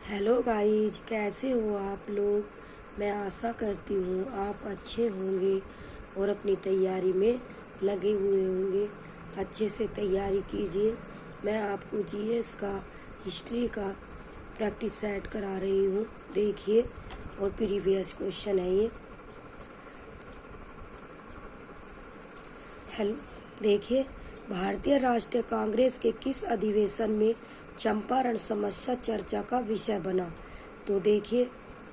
Hello guys, कैसे हो आप लोग। मैं आशा करती हूँ आप अच्छे होंगे और अपनी तैयारी में लगे हुए होंगे। अच्छे से तैयारी कीजिए। मैं आपको जीएस का, हिस्ट्री का प्रैक्टिस सेट करा रही हूँ। देखिए, और प्रीवियस क्वेश्चन है ये। हेलो, देखिए, भारतीय राष्ट्रीय कांग्रेस के किस अधिवेशन में चंपारण समस्या चर्चा का विषय बना। तो देखिए,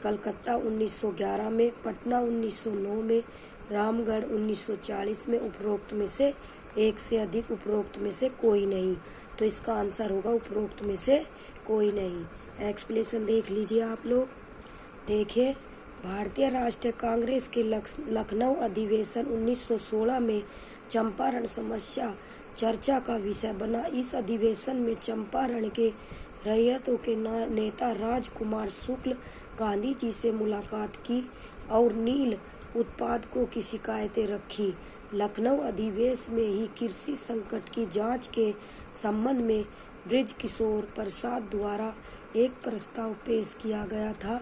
कलकत्ता 1911 में, पटना 1909 में, रामगढ़ 1940 में। उपरोक्त में से एक से अधिक, उपरोक्त में से कोई नहीं। तो इसका आंसर होगा उपरोक्त में से कोई नहीं। एक्सप्लेनेशन देख लीजिए आप लोग। देखिए, भारतीय राष्ट्रीय कांग्रेस के लखनऊ अधिवेशन 1916 में चंपारण समस्या चर्चा का विषय बना। इस अधिवेशन में चंपारण के रैयतों के नेता राजकुमार शुक्ल गांधी जी से मुलाकात की और नील उत्पादकों की शिकायतें रखी। लखनऊ अधिवेशन में ही कृषि संकट की जांच के संबंध में बृज किशोर प्रसाद द्वारा एक प्रस्ताव पेश किया गया था।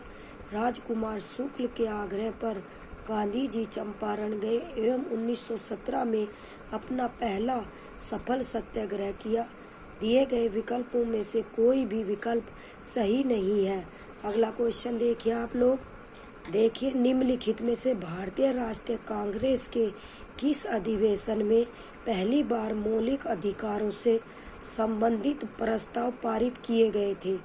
राजकुमार शुक्ल के आग्रह पर गांधी जी चंपारण गए एवं 1917 में अपना पहला सफल सत्याग्रह किया। दिए गए विकल्पों में से कोई भी विकल्प सही नहीं है। अगला क्वेश्चन देखिए आप लोग। देखिए, निम्नलिखित में से भारतीय राष्ट्रीय कांग्रेस के किस अधिवेशन में पहली बार मौलिक अधिकारों से संबंधित प्रस्ताव पारित किए गए थे।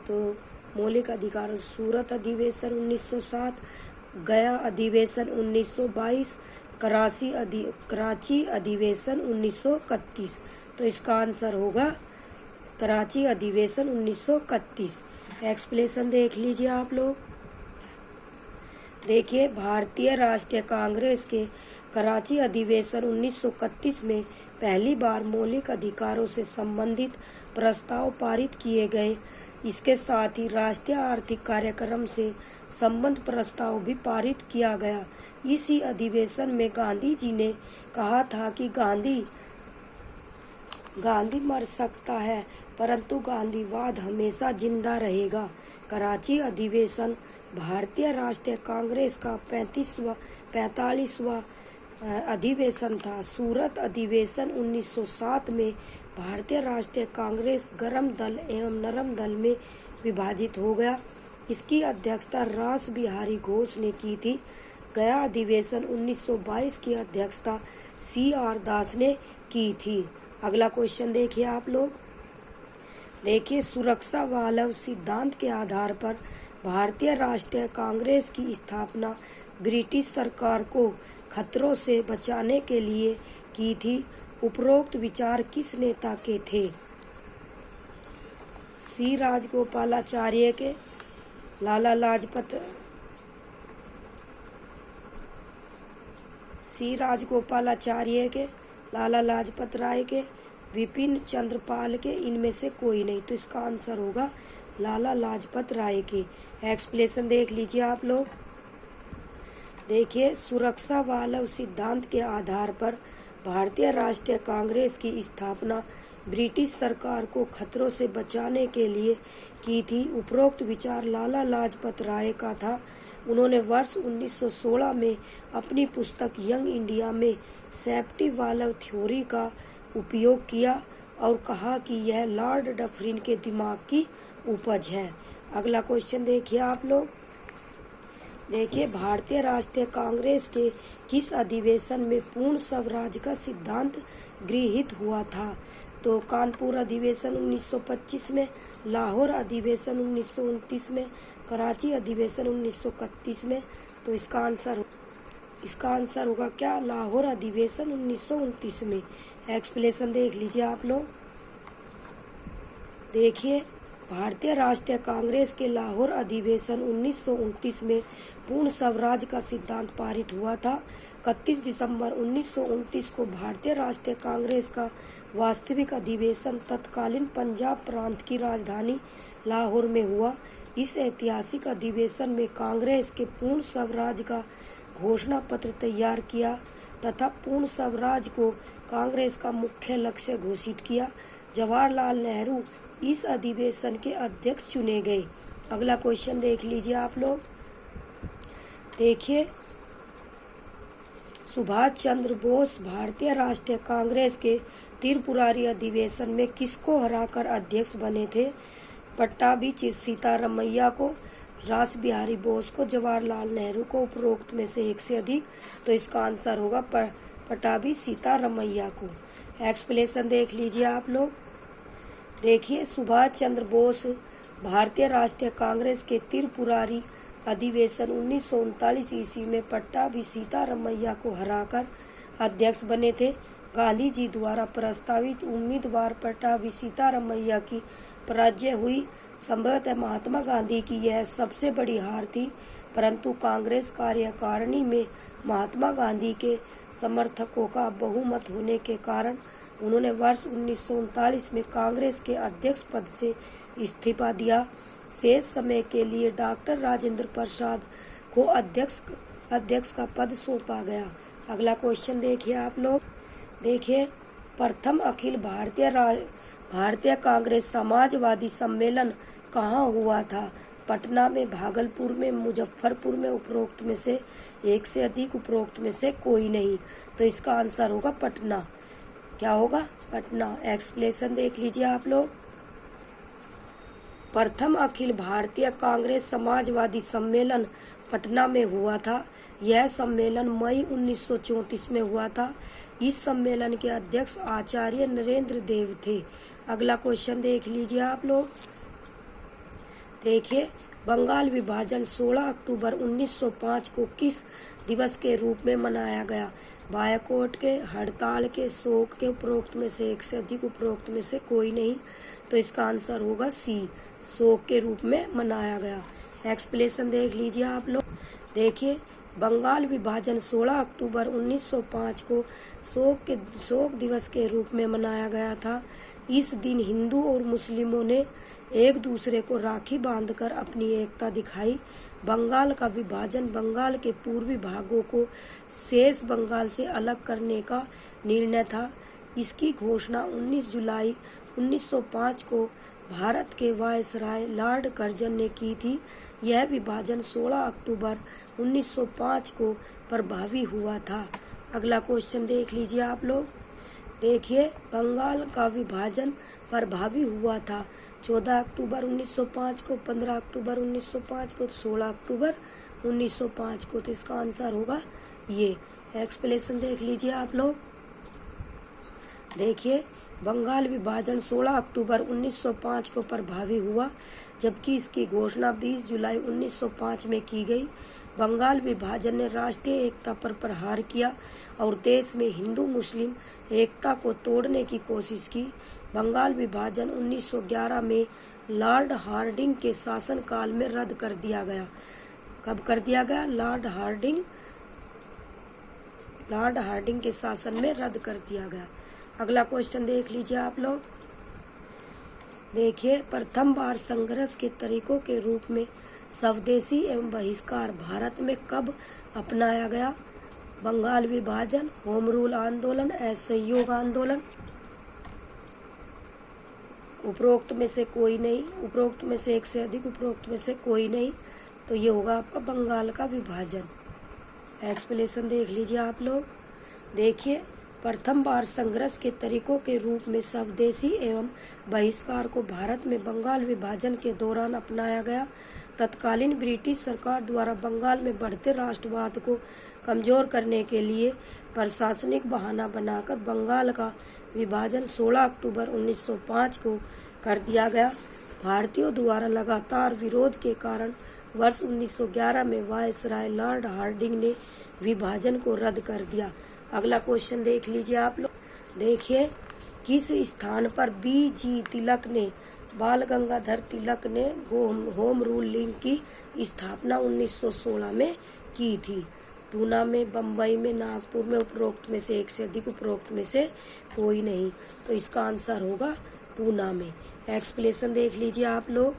तो मौलिक अधिकारों, सूरत अधिवेशन 1907, गया अधिवेशन 1922, कराची अधिवेशन 1931। तो इसका आंसर होगा कराची अधिवेशन 1931। एक्सप्लेनेशन देख लीजिए आप लोग। देखिए, भारतीय राष्ट्रीय कांग्रेस के कराची अधिवेशन 1931 में पहली बार मौलिक अधिकारों से संबंधित प्रस्ताव पारित किए गए। इसके साथ ही राष्ट्रीय आर्थिक कार्यक्रम से संबंध प्रस्ताव भी पारित किया गया। इसी अधिवेशन में गांधी जी ने कहा था कि गांधी मर सकता है परंतु गांधीवाद हमेशा जिंदा रहेगा। कराची अधिवेशन भारतीय राष्ट्रीय कांग्रेस का 45वां अधिवेशन था। सूरत अधिवेशन 1907 में भारतीय राष्ट्रीय कांग्रेस गर्म दल एवं नरम दल में विभाजित हो गया। इसकी अध्यक्षता रास बिहारी घोष ने की थी। गया अधिवेशन 1922 की अध्यक्षता CR दास ने की थी। अगला क्वेश्चन देखिए आप लोग। देखिए, सुरक्षा वाल्व सिद्धांत के आधार पर भारतीय राष्ट्रीय कांग्रेस की स्थापना ब्रिटिश सरकार को खतरों से बचाने के लिए की थी। उपरोक्त विचार किस नेता के थे। सी राजगोपालाचार्य के, लाला लाजपत राय के, विपिन चंद्रपाल के। इनमें से कोई नहीं। तो इसका आंसर होगा लाला लाजपत राय के। एक्सप्लेनेशन देख लीजिए आप लोग। देखिए, सुरक्षा वाल्व सिद्धांत के आधार पर भारतीय राष्ट्रीय कांग्रेस की स्थापना ब्रिटिश सरकार को खतरों से बचाने के लिए की थी। उपरोक्त विचार लाला लाजपत राय का था। उन्होंने वर्ष 1916 में अपनी पुस्तक यंग इंडिया में सेफ्टी वाल्व थ्योरी का उपयोग किया और कहा कि यह लॉर्ड डफरिन के दिमाग की उपज है। अगला क्वेश्चन देखिए आप लोग। देखिए, भारतीय राष्ट्रीय कांग्रेस के किस अधिवेशन में पूर्ण स्वराज का सिद्धांत गृहीत हुआ था। तो कानपुर अधिवेशन 1925 में, लाहौर अधिवेशन 1929 में, कराची अधिवेशन 1931 में। तो इसका आंसर होगा क्या, लाहौर अधिवेशन 1929 में। एक्सप्लेनेशन देख लीजिए आप लोग। देखिए, भारतीय राष्ट्रीय कांग्रेस के लाहौर अधिवेशन 1929 में पूर्ण स्वराज का सिद्धांत पारित हुआ था। 31 दिसंबर 1929 को भारतीय राष्ट्रीय कांग्रेस का वास्तविक अधिवेशन तत्कालीन पंजाब प्रांत की राजधानी लाहौर में हुआ। इस ऐतिहासिक अधिवेशन में कांग्रेस के पूर्ण स्वराज का घोषणा पत्र तैयार किया तथा पूर्ण स्वराज को कांग्रेस का मुख्य लक्ष्य घोषित किया। जवाहरलाल नेहरू इस अधिवेशन के अध्यक्ष चुने गए। अगला क्वेश्चन देख लीजिए आप लोग। देखिए, सुभाष चंद्र बोस भारतीय राष्ट्रीय कांग्रेस के त्रिपुरारी अधिवेशन में किसको हराकर अध्यक्ष बने थे? पट्टाभी सीतारमैया को, रास बिहारी बोस को, जवाहरलाल नेहरू को, उपरोक्त में से एक से अधिक। तो इसका आंसर होगा पट्टाभी सीतारमैया को। एक्सप्लेनेशन देख लीजिए आप लोग। देखिए, सुभाष चंद्र बोस भारतीय राष्ट्रीय कांग्रेस के त्रिपुरारी अधिवेशन 1939 ईस्वी में पट्टाभी सीतारमैया को हराकर अध्यक्ष बने थे। गांधी जी द्वारा प्रस्तावित उम्मीदवार पट्टाभी सीतारमैया की पराजय हुई। संभवतः महात्मा गांधी की यह सबसे बड़ी हार थी, परंतु कांग्रेस कार्यकारिणी में महात्मा गांधी के समर्थकों का बहुमत होने के कारण उन्होंने वर्ष 1939 में कांग्रेस के अध्यक्ष पद से इस्तीफा दिया। शेष समय के लिए डॉक्टर राजेंद्र प्रसाद को अध्यक्ष का पद सौंपा गया। अगला क्वेश्चन देखिए आप लोग। देखिए, प्रथम अखिल भारतीय कांग्रेस समाजवादी सम्मेलन कहाँ हुआ था? पटना में, भागलपुर में, मुजफ्फरपुर में, उपरोक्त में से एक से अधिक, उपरोक्त में से कोई नहीं। तो इसका आंसर होगा पटना। क्या होगा? पटना। एक्सप्लेनेशन देख लीजिए आप लोग। प्रथम अखिल भारतीय कांग्रेस समाजवादी सम्मेलन पटना में हुआ था। यह सम्मेलन मई 1934 में हुआ था। इस सम्मेलन के अध्यक्ष आचार्य नरेंद्र देव थे। अगला क्वेश्चन देख लीजिए आप लोग। देखिए, बंगाल विभाजन 16 अक्टूबर 1905 को किस दिवस के रूप में मनाया गया? बायकॉट के, हड़ताल के, शोक के, उपरोक्त में से एक से अधिक, उपरोक्त में से कोई नहीं। तो इसका आंसर होगा सी, शोक के रूप में मनाया गया। एक्सप्लेनेशन देख लीजिए आप लोग। देखिए, बंगाल विभाजन 16 अक्टूबर 1905 को शोक दिवस के रूप में मनाया गया था। इस दिन हिंदू और मुस्लिमों ने एक दूसरे को राखी बांधकर अपनी एकता दिखाई। बंगाल का विभाजन बंगाल के पूर्वी भागों को शेष बंगाल से अलग करने का निर्णय था। इसकी घोषणा 19 जुलाई 1905 को भारत के वायसराय लॉर्ड कर्जन ने की थी। यह विभाजन 16 अक्टूबर 1905 को प्रभावी हुआ था। अगला क्वेश्चन देख लीजिए आप लोग। देखिए, बंगाल का विभाजन प्रभावी हुआ था 14 अक्टूबर 1905 को, 15 अक्टूबर 1905 को, 16 अक्टूबर 1905 को। तो इसका आंसर होगा ये। एक्सप्लेनेशन देख लीजिए आप लोग। देखिए, बंगाल विभाजन 16 अक्टूबर 1905 को प्रभावी हुआ, जबकि इसकी घोषणा 20 जुलाई 1905 में की गई। बंगाल विभाजन ने राष्ट्रीय एकता पर प्रहार किया और देश में हिंदू मुस्लिम एकता को तोड़ने की कोशिश की। बंगाल विभाजन 1911 में लॉर्ड हार्डिंग के शासनकाल में रद्द कर दिया गया। कब कर दिया गया? लॉर्ड हार्डिंग के शासन में रद्द कर दिया गया। अगला क्वेश्चन देख लीजिए आप लोग। देखिए, प्रथम बार संघर्ष के तरीकों के रूप में स्वदेशी एवं बहिष्कार भारत में कब अपनाया गया? बंगाल विभाजन, होम रूल आंदोलन, असहयोग आंदोलन। उपरोक्त में से कोई नहीं, उपरोक्त में से एक से अधिक, उपरोक्त में से कोई नहीं। तो ये होगा आपका बंगाल का विभाजन। एक्सप्लेनेशन देख लीजिए आप लोग। देखिए, प्रथम बार संघर्ष के तरीकों के रूप में स्वदेशी एवं बहिष्कार को भारत में बंगाल विभाजन के दौरान अपनाया गया। तत्कालीन ब्रिटिश सरकार द्वारा बंगाल में बढ़ते राष्ट्रवाद को कमजोर करने के लिए प्रशासनिक बहाना बनाकर बंगाल का विभाजन 16 अक्टूबर 1905 को कर दिया गया। भारतीयों द्वारा लगातार विरोध के कारण वर्ष 1911 में वायसराय लॉर्ड हार्डिंग ने विभाजन को रद्द कर दिया। अगला क्वेश्चन देख लीजिए आप लोग। देखिए, किस स्थान पर B.G. तिलक ने बाल गंगाधर तिलक ने होम रूल लीग की स्थापना 1916 में की थी? पूना में, बम्बई में, नागपुर में, उपरोक्त में से एक से अधिक, उपरोक्त में से कोई नहीं। तो इसका आंसर होगा पूना में। एक्सप्लेनेशन देख लीजिए आप लोग।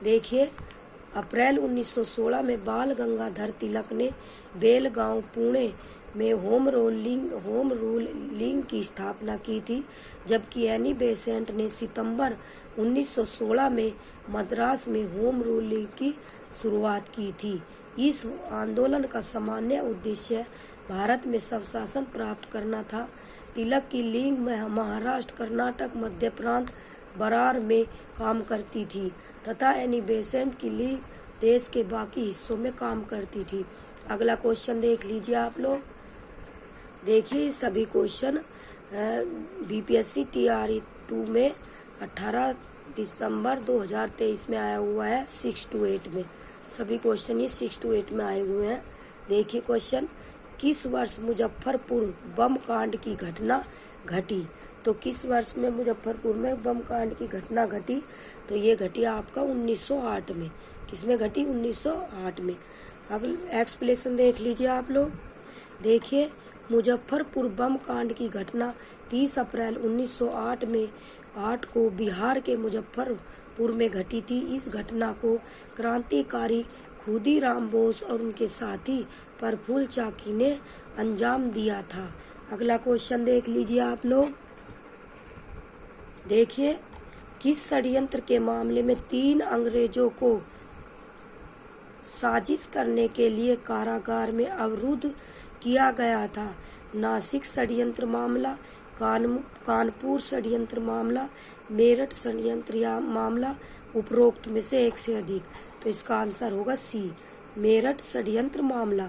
देखिए, अप्रैल 1916 में बाल गंगाधर तिलक ने बेलगांव, पुणे में होम रूल लीग की स्थापना की थी, जबकि एनी बेसेंट ने सितंबर 1916 में मद्रास में होम रूलिंग की शुरुआत की थी। इस आंदोलन का सामान्य उद्देश्य भारत में स्वशासन प्राप्त करना था। तिलक की लीग में महाराष्ट्र, कर्नाटक, मध्य प्रांत, बरार में काम करती थी तथा एनी बेसेंट की लीग देश के बाकी हिस्सों में काम करती थी। अगला क्वेश्चन देख लीजिए आप लोग। देखिए सभी क्वेश्चन बीपीएससी टीआरई 2 में 18 दिसंबर 2023 में आया हुआ है 6 to 8 में। सभी क्वेश्चन ये 6 to 8 में आए हुए हैं। देखिए क्वेश्चन, किस वर्ष मुजफ्फरपुर बम कांड की घटना घटी? तो किस वर्ष में मुजफ्फरपुर में बम कांड की घटना घटी? तो ये घटी आपका 1908 में। किसमें घटी? 1908 में। अब एक्सप्लेनेशन देख लीजिए आप लोग। देखिए मुजफ्फरपुर बम कांड की घटना 30 अप्रैल 1908 में 8 को बिहार के मुजफ्फरपुर में घटी थी। इस घटना को क्रांतिकारी खुदीराम बोस और उनके साथी प्रफुल्ल चाकी ने अंजाम दिया था। अगला क्वेश्चन देख लीजिए आप लोग। देखिए किस षड्यंत्र के मामले में 3 अंग्रेजों को साजिश करने के लिए कारागार में अवरुद्ध किया गया था? नासिक षड्यंत्र मामला, कानपुर षड्यंत्र मामला, मेरठ षड्यंत्र मामला, उपरोक्त में से एक से अधिक। तो इसका आंसर होगा सी, मेरठ षड्यंत्र मामला।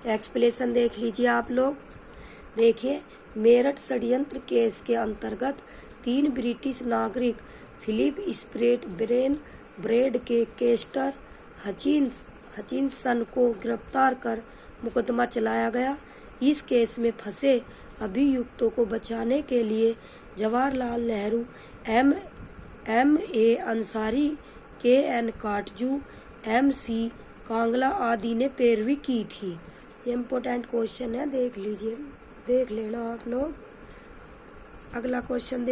एक्सप्लेनेशन देख लीजिए आप लोग। देखिए मेरठ षड्यंत्र केस के अंतर्गत 3 ब्रिटिश नागरिक फिलिप स्प्रेट ब्रेड के केस्टर हचिनसन को गिरफ्तार कर मुकदमा चलाया गया। इस केस में फंसे अभियुक्तों को बचाने के लिए Jawaharlal Nehru, M.A. Ansari, K.N. Katju, M.C. Kangla आदि ने पैरवी की थी। ये इम्पोर्टेंट क्वेश्चन है, देख लीजिए, देख लेना आप लोग। अगला क्वेश्चन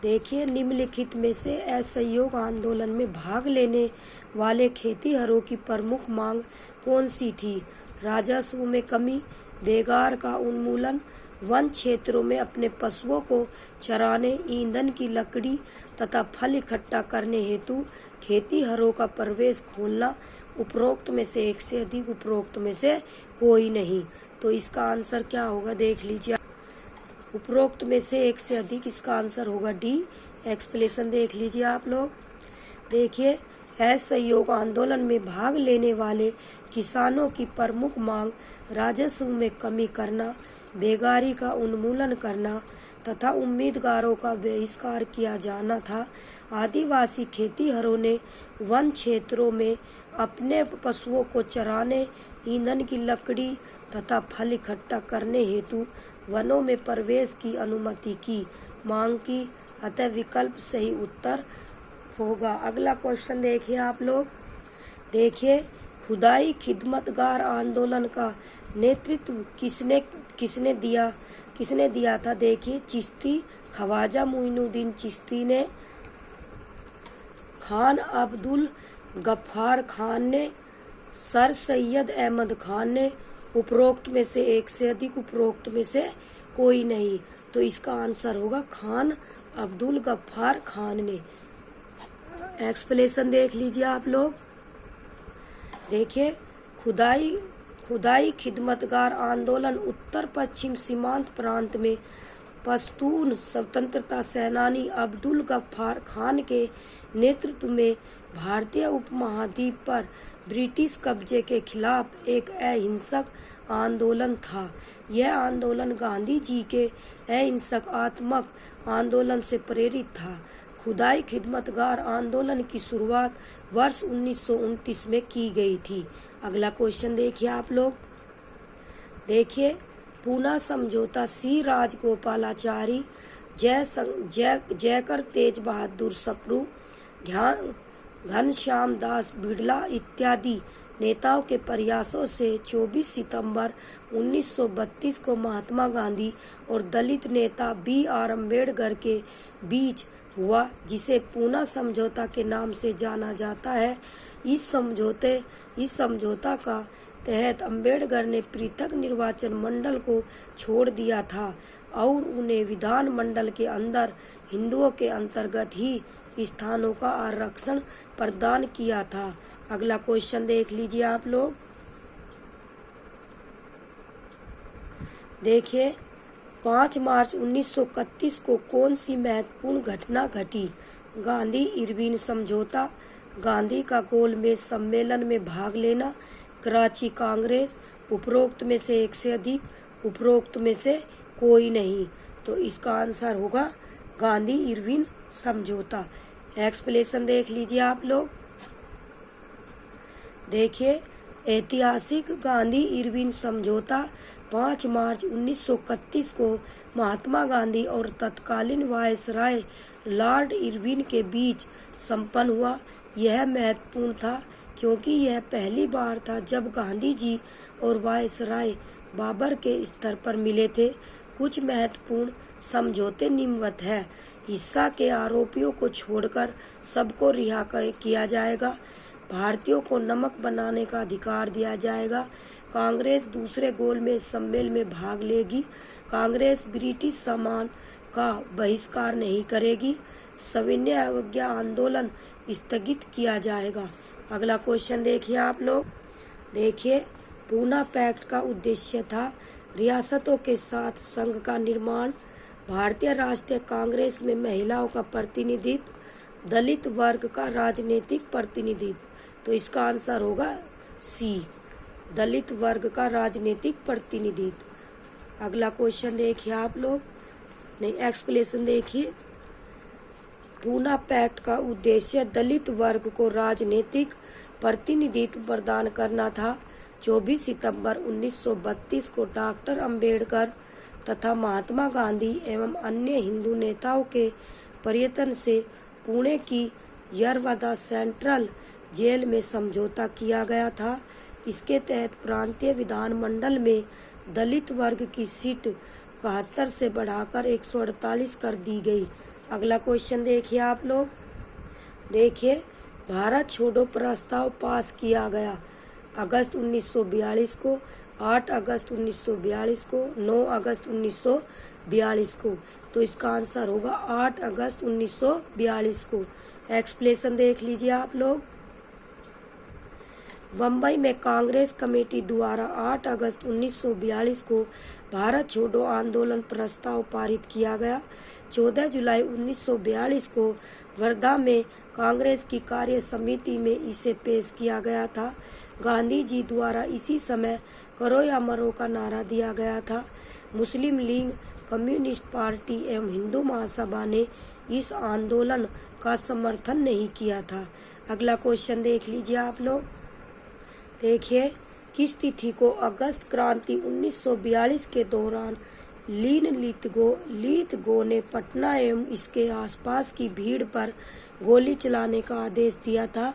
देखिए निम्नलिखित में से असहयोग आंदोलन में भाग लेने वाले खेतीहरों की प्रमुख मांग कौन सी थी? राजस्व में कमी, बेगार का उन्मूलन, वन क्षेत्रों में अपने पशुओं को चराने, ईंधन की लकड़ी तथा फल इकट्ठा करने हेतु खेतीहरों का प्रवेश खोलना, उपरोक्त में से एक से अधिक, उपरोक्त में से कोई नहीं। तो इसका आंसर क्या होगा देख लीजिए। उपरोक्त में से एक से अधिक, इसका आंसर होगा डी। एक्सप्लेनेशन देख लीजिए आप लोग। देखिए असहयोग आंदोलन में भाग लेने वाले किसानों की प्रमुख मांग राजस्व में कमी करना, बेगारी का उन्मूलन करना तथा उम्मीदवारों का बहिष्कार किया जाना था। आदिवासी खेतीहरों ने वन क्षेत्रों में अपने पशुओं को चराने, ईंधन की लकड़ी तथा फल इकट्ठा करने हेतु वनों में प्रवेश की अनुमति की मांग की, अतः विकल्प सही उत्तर होगा। अगला क्वेश्चन देखिए आप लोग। देखिए खुदाई खिदमतगार आंदोलन का नेतृत्व किसने दिया था? देखिए चिश्ती, ख्वाजा मोइनुद्दीन चिश्ती ने, खान अब्दुल गफ्फार खान ने, सर सैयद अहमद खान ने, उपरोक्त में से एक से अधिक, उपरोक्त में से कोई नहीं। तो इसका आंसर होगा खान अब्दुल गफ्फार खान ने। एक्सप्लेनेशन देख लीजिए आप लोग। देखिए खुदाई खिदमतगार आंदोलन उत्तर पश्चिम सीमांत प्रांत में पश्तून स्वतंत्रता सेनानी अब्दुल गफ्फार खान के नेतृत्व में भारतीय उपमहाद्वीप पर ब्रिटिश कब्जे के खिलाफ एक अहिंसक आंदोलन था। यह आंदोलन गांधी जी के अहिंसकात्मक आंदोलन से प्रेरित था। खुदाई खिदमतगार आंदोलन की शुरुआत वर्ष 1929 में की गई थी। अगला क्वेश्चन देखिए आप लोग। देखिए पूना समझौता सी राजगोपालाचारी, जयकर तेज बहादुर सप्रू, घनश्याम दास बिड़ला इत्यादि नेताओं के प्रयासों से 24 सितंबर 1932 को महात्मा गांधी और दलित नेता B.R. अम्बेडकर के बीच हुआ, जिसे पूना समझौता के नाम से जाना जाता है। इस समझौता का तहत अम्बेडकर ने पृथक निर्वाचन मंडल को छोड़ दिया था। और उन्हें विधानमंडल के अंदर हिंदुओं के अंतर्गत ही स्थानों का आरक्षण प्रदान किया था। अगला क्वेश्चन देख लीजिए आप लोग। देखिए 5 मार्च 1931 को कौन सी महत्वपूर्ण घटना घटी? गांधी इरविन समझौता, गांधी का गोलमेज सम्मेलन में भाग लेना, कराची कांग्रेस, उपरोक्त में से एक से अधिक, उपरोक्त में से कोई नहीं। तो इसका आंसर होगा गांधी इरविन समझौता। एक्सप्लेनेशन देख लीजिए आप लोग। देखिए ऐतिहासिक गांधी इरविन समझौता 5 मार्च 1931 को महात्मा गांधी और तत्कालीन वायसराय लॉर्ड इरविन के बीच संपन्न हुआ। यह महत्वपूर्ण था क्योंकि यह पहली बार था जब गांधी जी और वायसराय बाबर के स्तर पर मिले थे। कुछ महत्वपूर्ण समझौते निम्नवत है। हिंसा के आरोपियों को छोड़कर सबको रिहा किया जाएगा। भारतीयों को नमक बनाने का अधिकार दिया जाएगा। कांग्रेस दूसरे गोलमेज सम्मेलन में भाग लेगी। कांग्रेस ब्रिटिश सामान का बहिष्कार नहीं करेगी। सविनय अवज्ञा आंदोलन स्थगित किया जाएगा। अगला क्वेश्चन देखिए आप लोग। देखिए पूना पैक्ट का उद्देश्य था रियासतों के साथ संघ का निर्माण, भारतीय राष्ट्रीय कांग्रेस में महिलाओं का प्रतिनिधित्व, दलित वर्ग का राजनीतिक प्रतिनिधित्व। तो इसका आंसर होगा सी, दलित वर्ग का राजनीतिक प्रतिनिधित्व। अगला क्वेश्चन देखिए आप लोग। नहीं, एक्सप्लेनेशन देखिए। पूना पैक्ट का उद्देश्य दलित वर्ग को राजनीतिक प्रतिनिधित्व प्रदान करना था। 24 सितंबर 1932 को डॉक्टर अंबेडकर तथा महात्मा गांधी एवं अन्य हिंदू नेताओं के प्रयत्न से पुणे की यरवदा सेंट्रल जेल में समझौता किया गया था। इसके तहत प्रांतीय विधानमंडल में दलित वर्ग की सीट 71 से बढ़ाकर 148 कर दी गई। अगला क्वेश्चन देखिए आप लोग। देखिए भारत छोड़ो प्रस्ताव पास किया गया अगस्त 1942 को, 8 अगस्त 1942 को, 9 अगस्त 1942 को। तो इसका आंसर होगा 8 अगस्त 1942 को। एक्सप्लेनेशन देख लीजिए आप लोग। बम्बई में कांग्रेस कमेटी द्वारा 8 अगस्त 1942 को भारत छोड़ो आंदोलन प्रस्ताव पारित किया गया। 14 जुलाई 1942 को वर्धा में कांग्रेस की कार्य समिति में इसे पेश किया गया था। गांधी जी द्वारा इसी समय करो या मरो का नारा दिया गया था। मुस्लिम लीग, कम्युनिस्ट पार्टी एवं हिंदू महासभा ने इस आंदोलन का समर्थन नहीं किया था। अगला क्वेश्चन देख लीजिए आप लोग। देखिए किस तिथि को अगस्त क्रांति 1942 के दौरान लीन लीथगो ने पटना एवं इसके आसपास की भीड़ पर गोली चलाने का आदेश दिया था?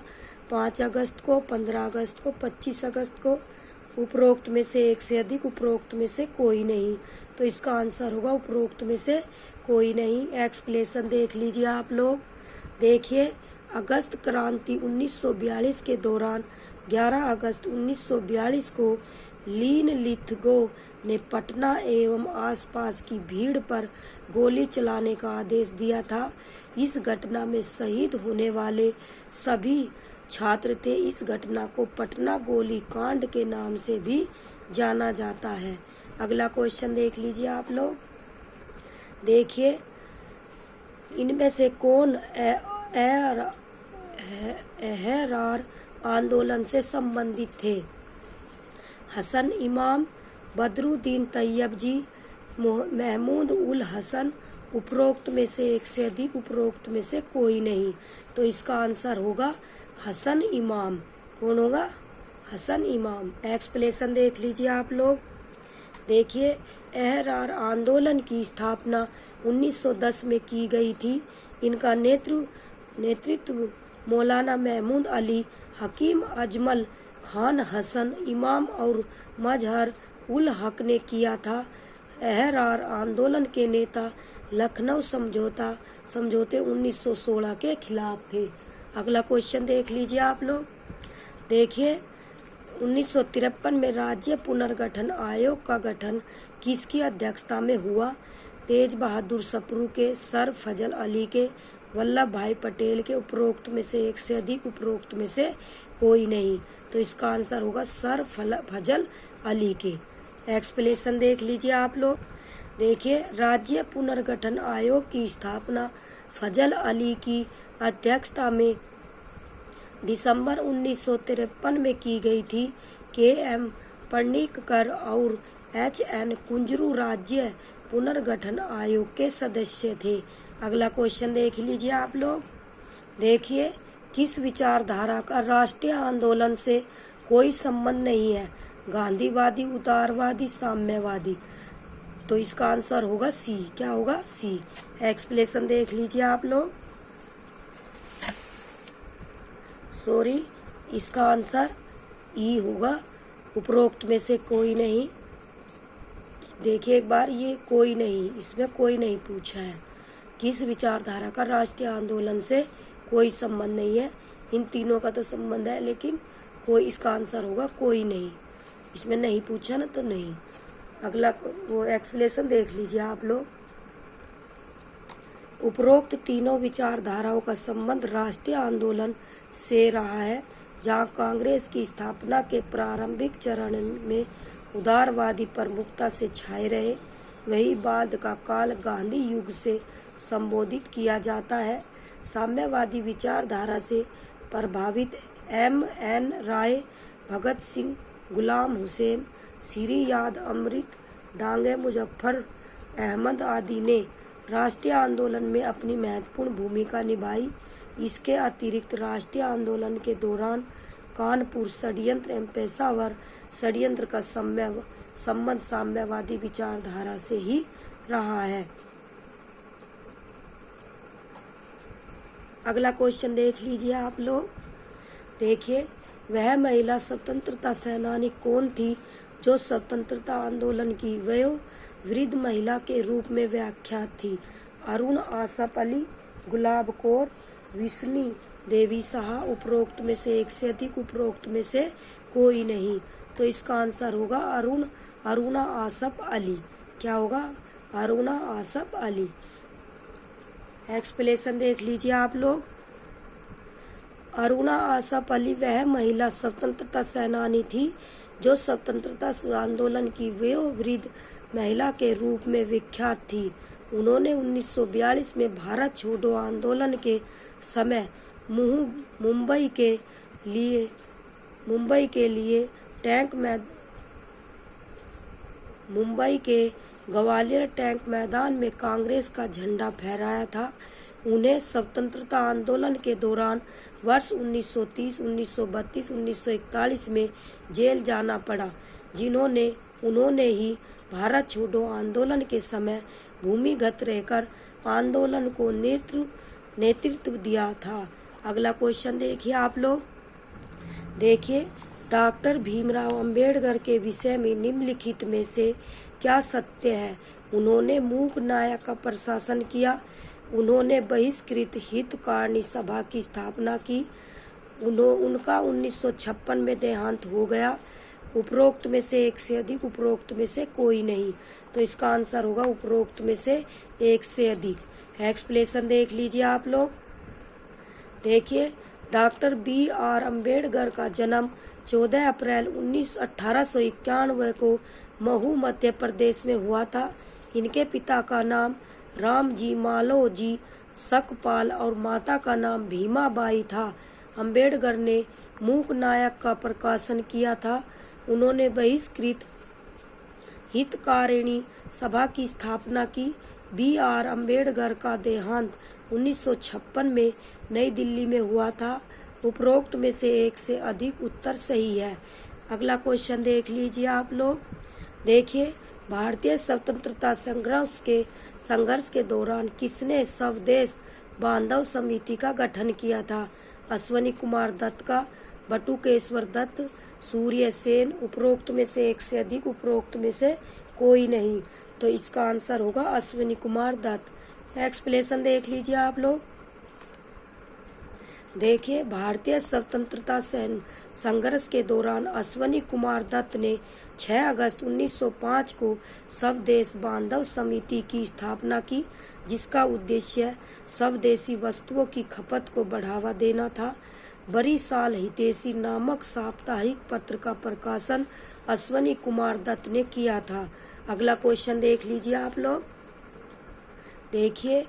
5 अगस्त को, 15 अगस्त को, 25 अगस्त को। उपरोक्त में से एक से अधिक, उपरोक्त में से कोई नहीं। तो इसका आंसर होगा उपरोक्त में से कोई नहीं। एक्सप्लेनेशन देख लीजिए आप लोग। देखिए अगस्त क्रांति 1942 के दौरान 11 अगस्त 1942 को लीन लीथगो ने पटना एवं आसपास की भीड़ पर गोली चलाने का आदेश दिया था। इस घटना में शहीद होने वाले सभी छात्र थे। इस घटना को पटना गोली कांड के नाम से भी जाना जाता है। अगला क्वेश्चन देख लीजिए आप लोग। देखिए इनमें से कौन एहरार आंदोलन से संबंधित थे? हसन इमाम, बदरुद्दीन तैयब जी, महमूद उल हसन। उपरोक्त में से एक से अधिक, उपरोक्त में से कोई नहीं। तो इसका आंसर होगा हसन इमाम। कौन होगा? हसन इमाम। एक्सप्लेनेशन देख लीजिए आप लोग। देखिए एहरार आंदोलन की स्थापना 1910 में की गई थी। इनका नेतृत्व मौलाना महमूद अली, हकीम अजमल खान, हसन इमाम और मजहर उल हक ने किया था। एहरार आंदोलन के नेता लखनऊ समझौते 1916 के खिलाफ थे। अगला क्वेश्चन देख लीजिए आप लोग। देखिए 1953 में राज्य पुनर्गठन आयोग का गठन किसकी अध्यक्षता में हुआ? तेज बहादुर सप्रू के, सर फजल अली के, वल्लभ भाई पटेल के, उपरोक्त में से एक से अधिक, उपरोक्त में से कोई नहीं। तो इसका आंसर होगा सर फजल अली के। एक्सप्लेनेशन देख लीजिए आप लोग। देखिए, राज्य पुनर्गठन आयोग की स्थापना फजल अली की अध्यक्षता में दिसंबर 1953 में की गई थी। के.एम. पणिक्कर और एच.एन. कुंजरू राज्य पुनर्गठन आयोग के सदस्य थे। अगला क्वेश्चन देख लीजिए आप लोग। देखिए, किस विचारधारा का राष्ट्रीय आंदोलन से कोई संबंध नहीं है? गांधीवादी, उदारवादी, साम्यवादी। तो इसका आंसर होगा सी। क्या होगा? सी। एक्सप्लेनेशन देख लीजिए आप लोग। सॉरी, इसका आंसर ई होगा, उपरोक्त में से कोई नहीं। देखिए एक बार, ये कोई नहीं, इसमें कोई नहीं पूछा है। किस विचारधारा का राष्ट्रीय आंदोलन से कोई संबंध नहीं है? इन तीनों का तो संबंध है, लेकिन कोई, इसका आंसर होगा कोई नहीं। इसमें नहीं पूछा ना, तो नहीं। अगला वो एक्सप्लेनेशन देख लीजिए आप लोग। उपरोक्त तीनों विचारधाराओं का संबंध राष्ट्रीय आंदोलन से रहा है। जहां कांग्रेस की स्थापना के प्रारंभिक चरण में उदारवादी प्रमुखता से छाए रहे, वही बाद का काल गांधी युग से संबोधित किया जाता है। साम्यवादी विचारधारा से प्रभावित M.N. राय, भगत सिंह, गुलाम हुसैन, श्री याद अमृत डांगे, मुजफ्फर अहमद आदि ने राष्ट्रीय आंदोलन में अपनी महत्वपूर्ण भूमिका निभाई। इसके अतिरिक्त राष्ट्रीय आंदोलन के दौरान कानपुर षड्यंत्र एवं पेशावर षड्यंत्र का संबंध साम्यवादी विचारधारा से ही रहा है। अगला क्वेश्चन देख लीजिए आप लोग। देखिए, वह महिला स्वतंत्रता सेनानी कौन थी जो स्वतंत्रता आंदोलन की वयोवृद्ध महिला के रूप में व्याख्यात थी? अरुण आसफ अली, गुलाब कौर, विष्णु देवी साहा। उपरोक्त में से एक से अधिक, उपरोक्त में से कोई नहीं। तो इसका आंसर होगा अरुणा आसफ अली। क्या होगा? अरुणा आसफ अली। एक्सप्लेनेशन देख लीजिए आप लोग। अरुणा आसफ अली वह महिला स्वतंत्रता सेनानी थी जो स्वतंत्रता आंदोलन की वयोवृद्ध महिला के रूप में विख्यात थी। उन्होंने 1942 में भारत छोड़ो आंदोलन के समय मुंबई के ग्वालियर टैंक मैदान में कांग्रेस का झंडा फहराया था। उन्हें स्वतंत्रता आंदोलन के दौरान वर्ष 1930, 1932, 1941 में जेल जाना पड़ा, उन्होंने ही भारत छोड़ो आंदोलन के समय भूमिगत रहकर आंदोलन को नेतृत्व दिया था। अगला क्वेश्चन देखिए आप लोग। देखिए, डॉक्टर भीमराव अंबेडकर के विषय में निम्नलिखित में से क्या सत्य है? उन्होंने मूक नायक का प्रशासन किया। उन्होंने बहिष्कृत हितकारिणी सभा की स्थापना की। उनका 1956 में देहांत हो गया। उपरोक्त में से एक से अधिक, उपरोक्त में से कोई नहीं। तो इसका आंसर होगा उपरोक्त में से एक से अधिक। एक्सप्लेनेशन देख लीजिए आप लोग। देखिए, डॉक्टर B.R. अम्बेडकर का जन्म 14 अप्रैल 1891 को महू मध्य प्रदेश में हुआ था। इनके पिता का नाम रामजी मालोजी सकपाल और माता का नाम भीमाबाई था। अम्बेडकर ने मूक नायक का प्रकाशन किया था। उन्होंने बहिष्कृत हितकारिणी सभा की स्थापना की। B.R. अम्बेडकर का देहांत 1956 में नई दिल्ली में हुआ था। उपरोक्त में से एक से अधिक उत्तर सही है। अगला क्वेश्चन देख लीजिए आप लोग। देखिए, भारतीय स्वतंत्रता संघर्ष के दौरान किसने स्वदेश बांधव समिति का गठन किया था? अश्वनी कुमार दत्त का, बटुकेश्वर दत्त, सूर्य सेन। उपरोक्त में से एक से अधिक, उपरोक्त में से कोई नहीं। तो इसका आंसर होगा अश्विनी कुमार दत्त। एक्सप्लेनेशन देख लीजिए आप लोग। देखिए, भारतीय स्वतंत्रता संघर्ष के दौरान अश्वनी कुमार दत्त ने 6 अगस्त 1905 को स्वदेश बांधव समिति की स्थापना की, जिसका उद्देश्य स्वदेशी वस्तुओं की खपत को बढ़ावा देना था। बरिसाल हितैषी नामक साप्ताहिक पत्र का प्रकाशन अश्वनी कुमार दत्त ने किया था। अगला क्वेश्चन देख लीजिए आप लोग। देखिए,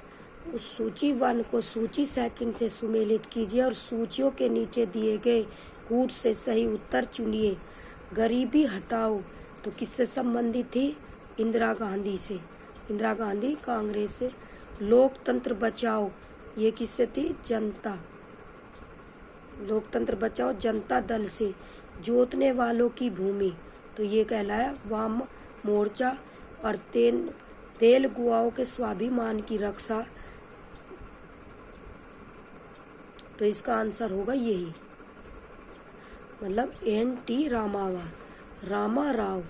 उस सूची 1 को सूची 2 से सुमेलित कीजिए और सूचियों के नीचे दिए गए कूट से सही उत्तर चुनिए। गरीबी हटाओ तो किससे संबंधित थी? इंदिरा गांधी से। इंदिरा गांधी कांग्रेस से। लोकतंत्र बचाओ ये किससे थी? जनता। लोकतंत्र बचाओ जनता दल से। जोतने वालों की भूमि तो ये कहलाया वाम मोर्चा। और तेल गुआओं के स्वाभिमान की रक्षा तो इसका आंसर होगा यही, मतलब NT रामा राव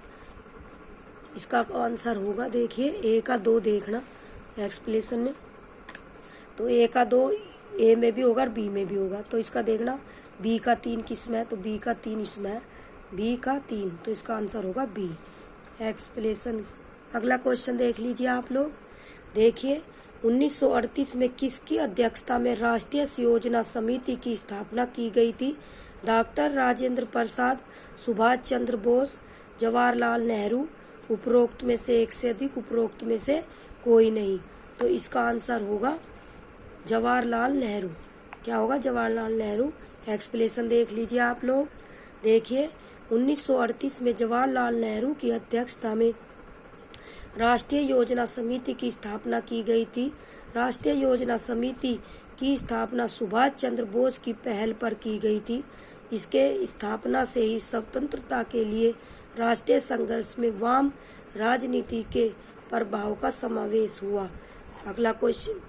इसका आंसर होगा। देखिए, A का 2 देखना एक्सप्लेनेशन में, तो A का 2 A में भी होगा और B में भी होगा। तो इसका देखना B का 3 किस में है? तो B का 3 इसमें है। B का 3 तो इसका आंसर होगा B एक्सप्लेनेशन। अगला क्वेश्चन देख लीजिए आप लोग। देखिए, 1938 में किसकी अध्यक्षता में राष्ट्रीय योजना समिति की स्थापना की गई थी? डॉक्टर राजेंद्र प्रसाद, सुभाष चंद्र बोस, जवाहरलाल नेहरू, उपरोक्त में से एक से अधिक, उपरोक्त में से कोई नहीं। तो इसका आंसर होगा जवाहरलाल नेहरू। क्या होगा? जवाहरलाल नेहरू। एक्सप्लेनेशन देख लीजिए आप लोग। देखिए, 1938 में जवाहरलाल नेहरू की अध्यक्षता में राष्ट्रीय योजना समिति की स्थापना की गई थी। राष्ट्रीय योजना समिति की स्थापना सुभाष चंद्र बोस की पहल पर की गई थी। इसके स्थापना से ही स्वतंत्रता के लिए राष्ट्रीय संघर्ष में वाम राजनीति के प्रभाव का समावेश हुआ। अगला क्वेश्चन